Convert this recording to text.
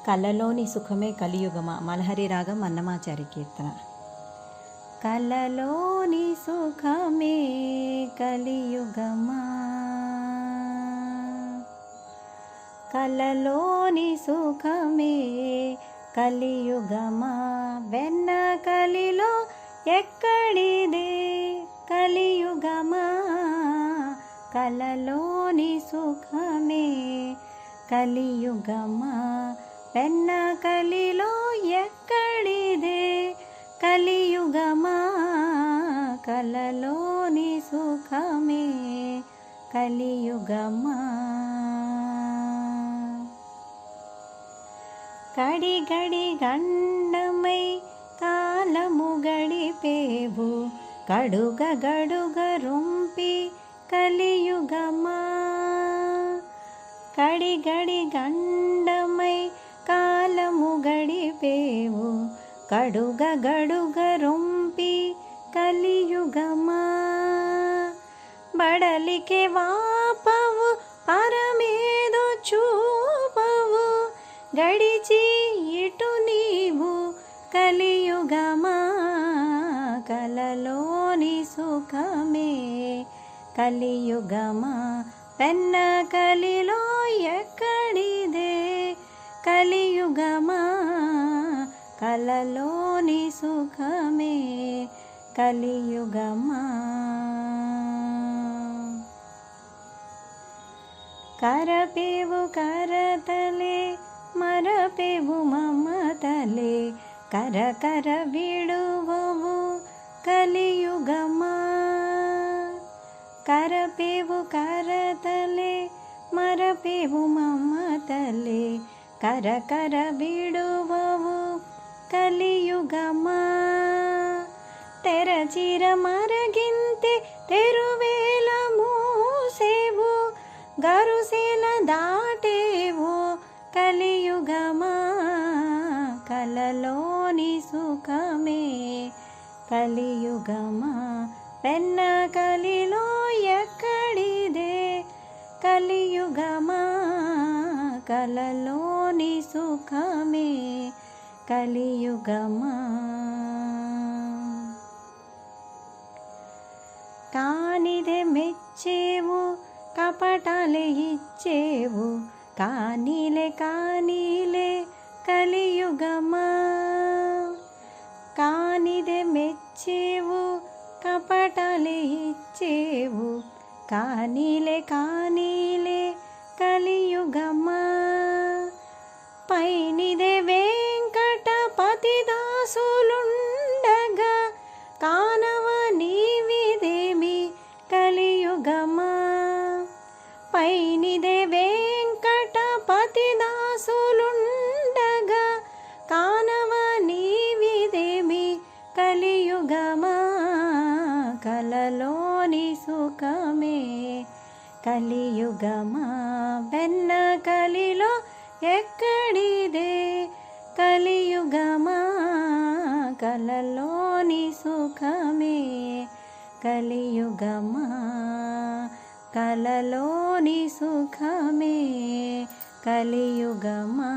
కలలోని సుఖమే కలియుగమా. మలహరి రాగం అన్నమాచారి కీర్తన. కలలోని సుఖమే కలియుగమా, కలలోని సుఖమే కలియుగమా, వెన్న కలిలో ఎక్కడిదే కలియుగమా, కలలోని సుఖమే కలియుగమా, వెన్న కలిలో ఎక్కడిదే కలియుగమా, కలలోని సుఖమే కలియుగమా. గడి గడి గండమై కాలము గడిపేవు, గడుగ గడుగ రొంపి కలియుగమా, గడి గడి గండమై కాలము గడిపేవు, గడుగ గడుగ రొంపి కలియుగమా, బడలికే వాపవు పరమేదో చూపవు, గడిచి ఇటు నీవు కలియుగమా, కలలోని సుఖమే కలియుగమా, వెన్న కలిలో ఎక్కడిదే కలియుగమా, కలలోని సుఖమే కలియుగమా. కరపేవు కరతలే మరపేవు మమతలే, కర కర విడువవు కలియుగమా, కరపేవు కరతలే మరపేవు మమతలే, కర కర విడువవు కలియుగమా, తెరచిర మరగింతే తెరువేల మూసేవు, గరుసేల దాటేవు కలియుగమా, కలలోని సుఖమే కలియుగమా, వెన్న కలిలో ఎక్కడిదే కలియుగమా, కలలోని సుఖమే కలియుగమా. కానిదే మెచ్చేవు కపటాలే ఇచ్చేవు, కానీలే కానీలే కలియుగమా, కానిదే మెచ్చేవు కపటాలే ఇచ్చేవు, కానీలే కానీలే కలియుగమా, పైనిదే వెంకటపతి దాసులుండగా కానవ నీవిదేమి కలియుగమా, పైనిదే వెంకటపతి దాసులుండగా కానవ నీవిదేమి కలియుగమా, కలలోని సుఖమే కలియుగమా, వెన్న కలిలో ఎక్కడిదే కలియుగమా, కలలోని సుఖమే కలియుగమా, కలలోని సుఖమే కలియుగమా.